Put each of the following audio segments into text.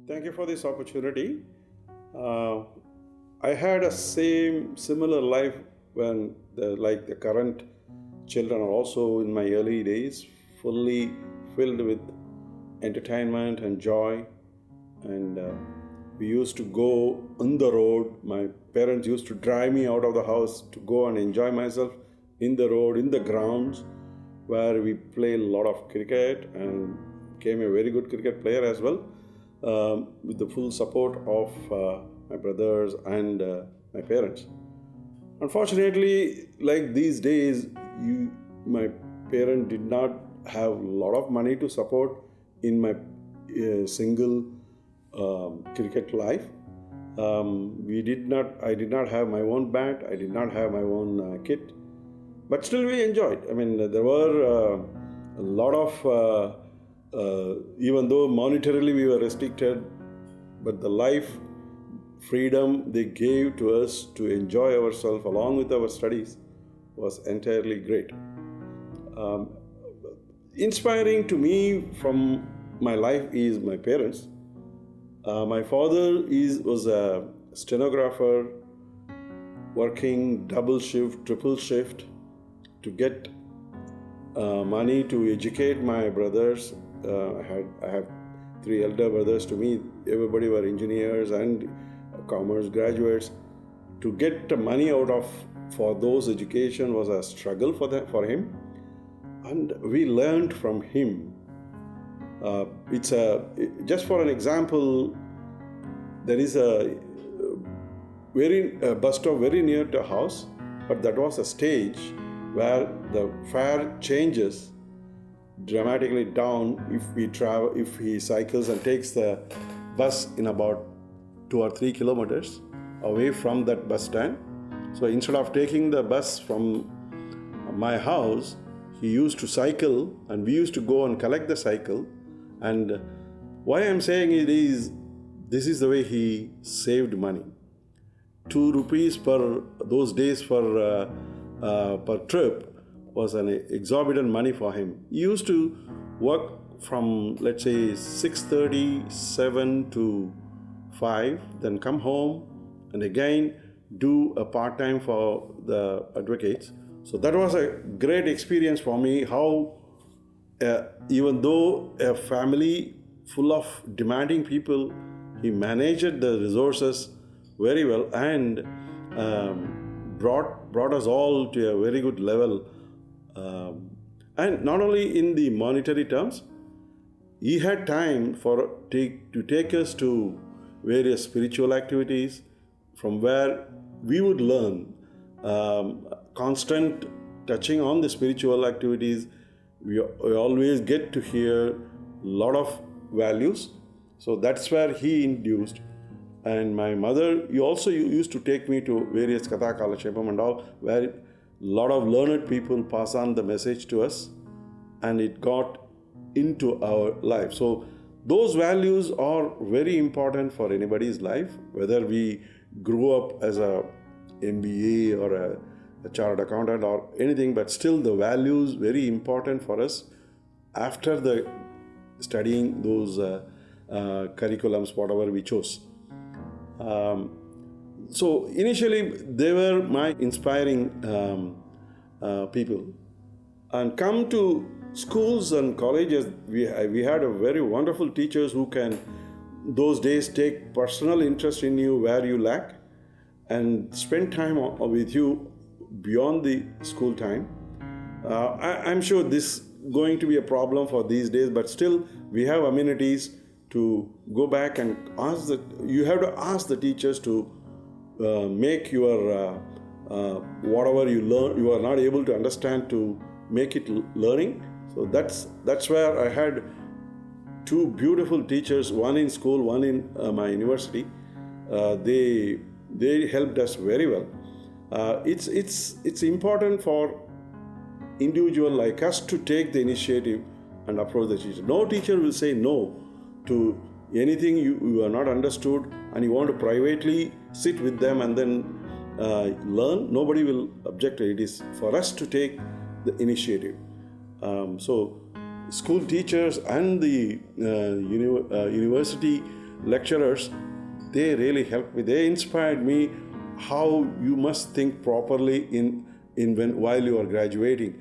Thank you for this opportunity. Uh, I had a similar life when the current children are also in my early days, fully filled with entertainment and joy. And we used to go on the road. My parents used to drive me out of the house to go and enjoy myself in the road, in the grounds, where we play a lot of cricket and became a very good cricket player as well, with the full support of my brothers and my parents. Unfortunately, like these days, my parent did not have a lot of money to support in my single cricket life. I did not have my own bat. I did not have my own kit, but still we enjoyed. I mean, there were a lot of, even though monetarily we were restricted, but the life freedom they gave to us to enjoy ourselves along with our studies was entirely great. Um, Inspiring to me from my life is my parents. My father was a stenographer working double shift, triple shift to get money to educate my brothers. I have three elder brothers to me. Everybody were engineers and commerce graduates. To get the money out of for those education was a struggle for him, and we learned from him. It's a just for an example. There is a bus stop very near to a house, but that was a stage where the fare changes dramatically down if he cycles and takes the bus in about 2 or 3 kilometers away from that bus stand. So instead of taking the bus from my house, he used to cycle, and we used to go and collect the cycle. And why I'm saying it is, this is the way he saved money. 2 rupees per those days per trip was an exorbitant money for him. He used to work from, let's say, 6:37 to 5, then come home and again do a part-time for the advocates. So that was a great experience for me, how even though a family full of demanding people, he managed the resources very well and brought us all to a very good level. And not only in the monetary terms, he had time to take us to various spiritual activities from where we would learn. Constant touching on the spiritual activities, we always get to hear a lot of values. So that's where he induced. And my mother, you also used to take me to various Katha Kalashepam and all, where a lot of learned people pass on the message to us, and it got into our life. So those values are very important for anybody's life, whether we grew up as a MBA or a chartered accountant or anything, but still the values very important for us after the studying those curriculums, whatever we chose. So initially they were my inspiring people. And come to schools and colleges, we had a very wonderful teachers who can those days take personal interest in you where you lack and spend time with you beyond the school time. I'm sure this going to be a problem for these days, but still we have amenities to go back and you have to ask the teachers to make your whatever you learn, you are not able to understand, to make it learning. So that's where I had two beautiful teachers, one in school, one in my university. They helped us very well. It's important for individual like us to take the initiative and approach the teacher. No teacher will say no to anything you are not understood and you want to privately sit with them and then learn. Nobody will object to it. It is for us to take the initiative. So school teachers and the university lecturers, they really helped me. They inspired me how you must think properly while you are graduating.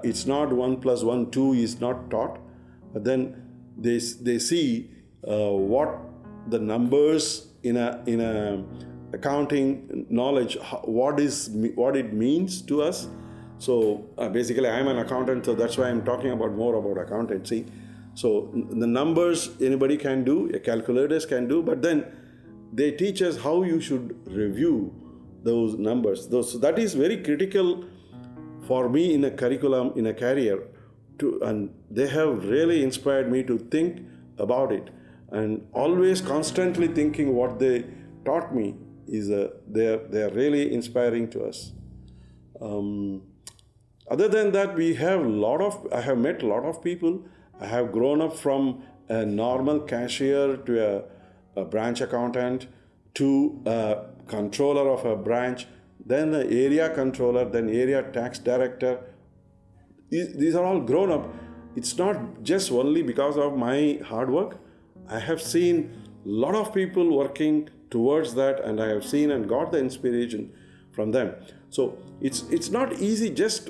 It's not 1 plus 1, 2 is not taught, but then they see what the numbers in a accounting knowledge, what it means to us. So basically I'm an accountant, so that's why I'm talking more about accountancy. So the numbers anybody can do, calculators can do, but then they teach us how you should review those numbers. So that is very critical for me in a curriculum, in a career, and they have really inspired me to think about it, and always constantly thinking what they taught me is they're really inspiring to us. Other than that, I have met a lot of people. I have grown up from a normal cashier to a branch accountant to a controller of a branch, then the area controller, then area tax director. These are all grown up. It's not just only because of my hard work. I have seen a lot of people working towards that, and I have seen and got the inspiration from them. So it's not easy just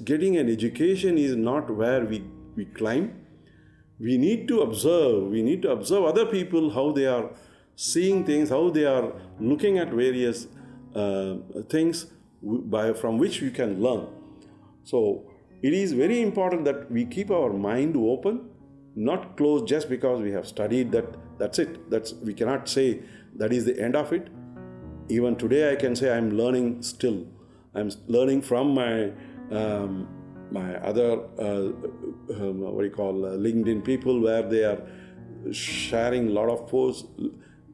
getting an education is not where we climb. We need to observe. We need to observe other people, how they are seeing things, how they are looking at various things from which we can learn. So it is very important that we keep our mind open, not closed just because we have studied that's it. We cannot say that is the end of it. Even today I can say I'm learning still. I'm learning from my other LinkedIn people, where they are sharing a lot of posts,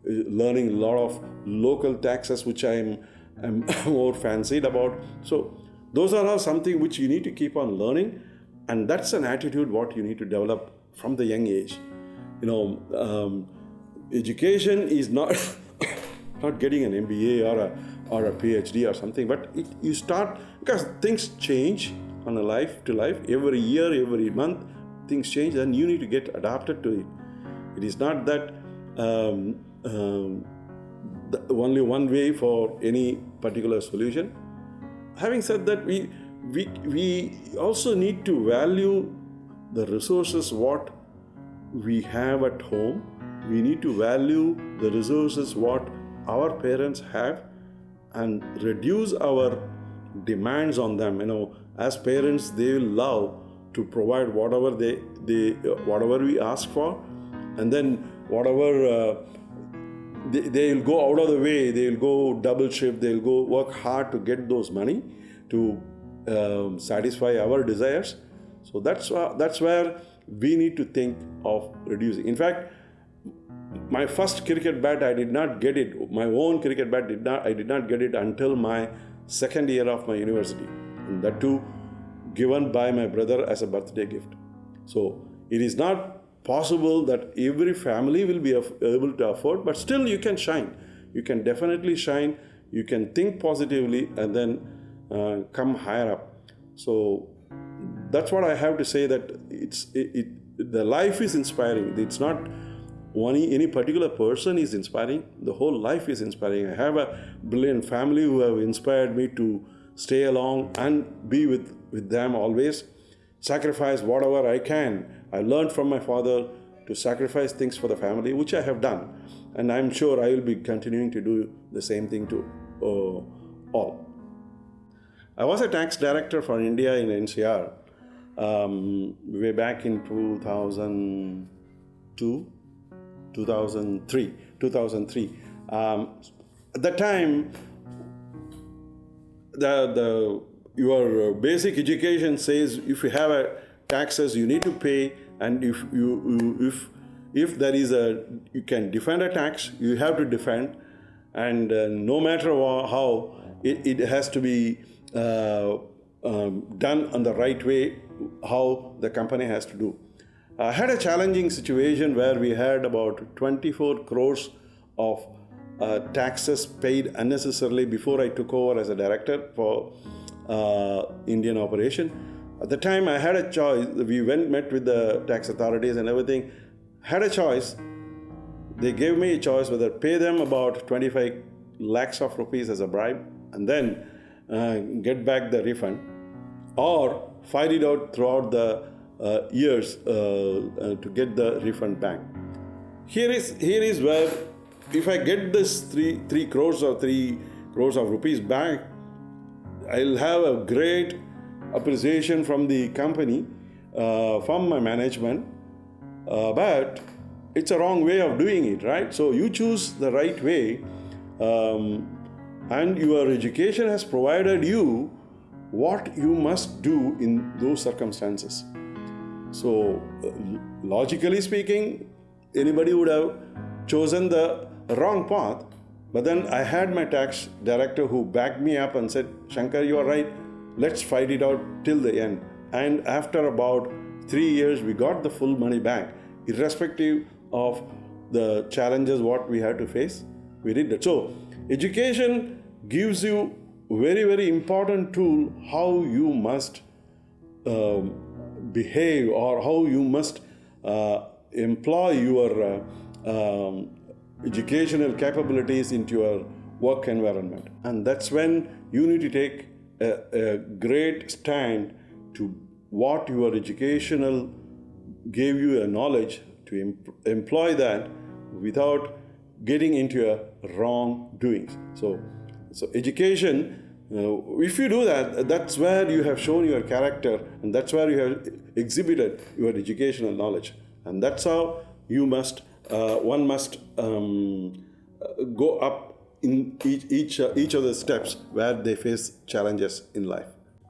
learning a lot of local taxes, which I'm more fancied about. So those are all something which you need to keep on learning, and that's an attitude what you need to develop from the young age. Education is not not getting an MBA or a PhD or something, but you start, because things change on a life to life. Every year, every month, things change, and you need to get adapted to it. It is not that only one way for any particular solution. Having said that, we also need to value the resources what we have at home. We need to value the resources what our parents have, and reduce our demands on them. As parents, they will love to provide whatever whatever we ask for, and then whatever they will go out of the way, they will go double shift, they will go work hard to get those money to satisfy our desires. So that's where we need to think of reducing. In fact, my first cricket bat, I did not get it. My own cricket bat I did not get it until my second year of my university, and that too given by my brother as a birthday gift. So it is not possible that every family will be able to afford, but still you can shine. You can definitely shine. You can think positively, and then come higher up. So that's what I have to say, that the life is inspiring. It's not any particular person is inspiring. The whole life is inspiring. I have a brilliant family who have inspired me to stay along and be with them always. Sacrifice whatever I can. I learned from my father to sacrifice things for the family, which I have done. And I'm sure I will be continuing to do the same thing to all. I was a tax director for India in NCR way back in 2003. At that time, your basic education says if you have taxes, you need to pay, and if there is you can defend a tax, you have to defend, and no matter how it has to be done on the right way, how the company has to do. I had a challenging situation where we had about 24 crores of taxes paid unnecessarily before I took over as a director for Indian operation. At the time, I had a choice. We met with the tax authorities and everything. Had a choice. they gave me a choice whether pay them about 25 lakhs of rupees as a bribe and then get back the refund, or fight it out throughout the years to get the refund back. Here is where, if I get this 3 crores or 3 crores of rupees back, I'll have a great appreciation from the company, from my management, but it's a wrong way of doing it, right? So you choose the right way, and your education has provided you what you must do in those circumstances. So logically speaking, anybody would have chosen the wrong path, but then I had my tax director who backed me up and said, Shankar, you are right, let's fight it out till the end. And after about 3 years, we got the full money back, irrespective of the challenges what we had to face. We did that. So education gives you very, very important tool how you must behave, or how you must employ your educational capabilities into your work environment. And that's when you need to take a great stand to what your educational gave you a knowledge to employ that without getting into a wrong doings. So education, if you do that, that's where you have shown your character, and that's where you have exhibited your educational knowledge. And that's how you must, one must go up in each of the steps where they face challenges in life.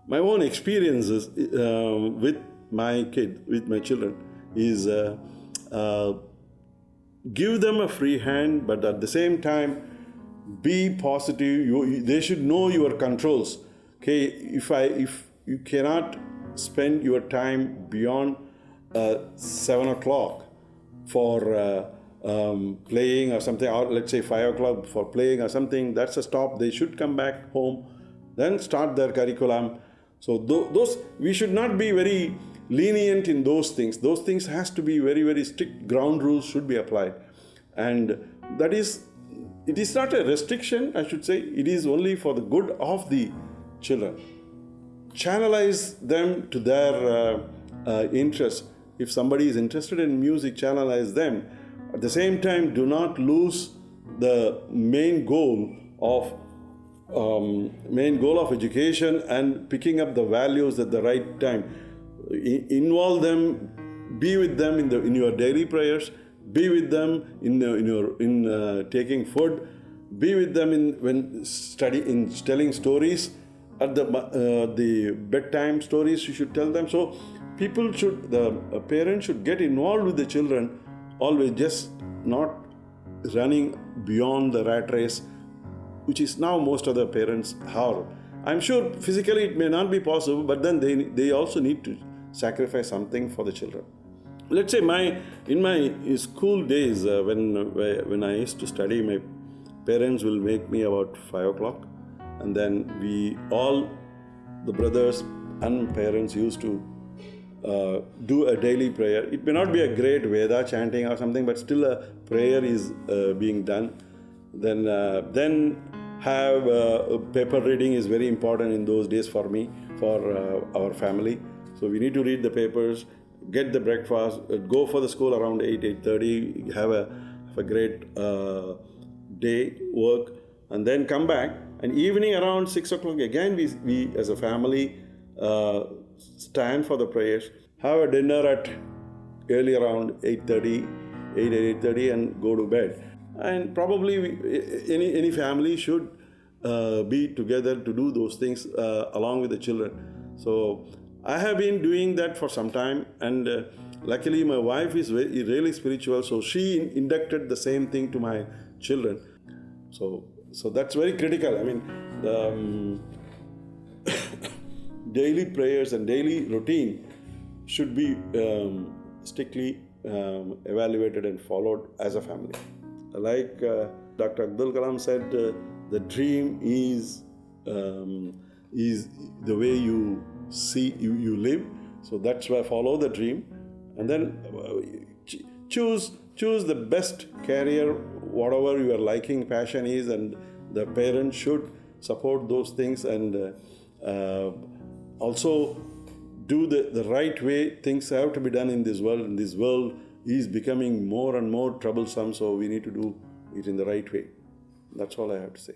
My own experiences with my children is give them a free hand, but at the same time, be positive. They should know your controls. Okay, if you cannot spend your time beyond 7 o'clock for playing or something, or let's say 5 o'clock for playing or something, that's a stop. They should come back home, then start their curriculum. So those, we should not be very lenient in those things. Those things has to be very, very strict. Ground rules should be applied, and that is, it is not a restriction, I should say. It is only for the good of the children. Channelize them to their interests. If somebody is interested in music, channelize them. At the same time, do not lose the main goal of education and picking up the values at the right time. Involve them, be with them in your daily prayers, be with them in taking food, be with them in telling stories. At the bedtime stories, you should tell them. So the parents should get involved with the children, always, just not running beyond the rat race, which is now most of the parents are. I'm sure physically it may not be possible, but then they also need to sacrifice something for the children. Let's say in my school days, when I used to study, my parents will wake me about 5 o'clock, and then the brothers and parents used to do a daily prayer. It may not be a great Veda chanting or something, but still a prayer is being done. Then have paper reading is very important in those days for me, for our family. So we need to read the papers, get the breakfast, go for the school around 8:30, have a great day work, and then come back. And evening around 6 o'clock again, we as a family stand for the prayers, have a dinner at early around 8:30 and go to bed. And probably any family should be together to do those things along with the children. So I have been doing that for some time, and luckily my wife is really spiritual, so she inducted the same thing to my children. So that's very critical. I mean, daily prayers and daily routine should be strictly evaluated and followed as a family. Like Dr. Abdul Kalam said, the dream is the way you see you live. So that's why follow the dream, and then choose choose the best career, whatever your liking, passion is, and the parents should support those things, and also do the right way. Things have to be done in this world, and this world is becoming more and more troublesome, so we need to do it in the right way. That's all I have to say.